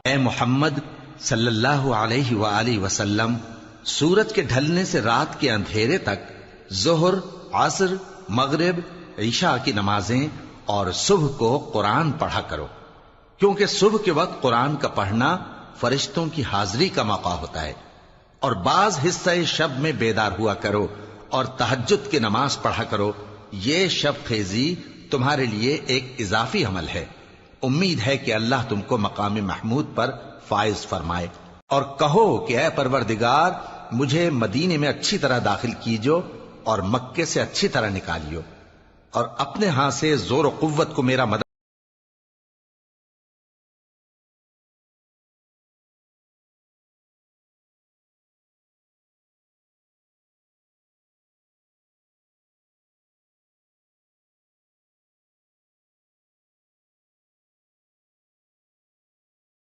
اے محمد صلی اللہ علیہ وآلہ وسلم، سورج کے ڈھلنے سے رات کے اندھیرے تک ظہر، عصر، مغرب، عشاء کی نمازیں اور صبح کو قرآن پڑھا کرو، کیونکہ صبح کے وقت قرآن کا پڑھنا فرشتوں کی حاضری کا موقع ہوتا ہے۔ اور بعض حصہ شب میں بیدار ہوا کرو اور تہجد کی نماز پڑھا کرو، یہ شب خیزی تمہارے لیے ایک اضافی عمل ہے۔ امید ہے کہ اللہ تم کو مقام محمود پر فائز فرمائے۔ اور کہو کہ اے پروردگار، مجھے مدینے میں اچھی طرح داخل کیجو اور مکے سے اچھی طرح نکالیو، اور اپنے ہاں سے زور و قوت کو میرا مدد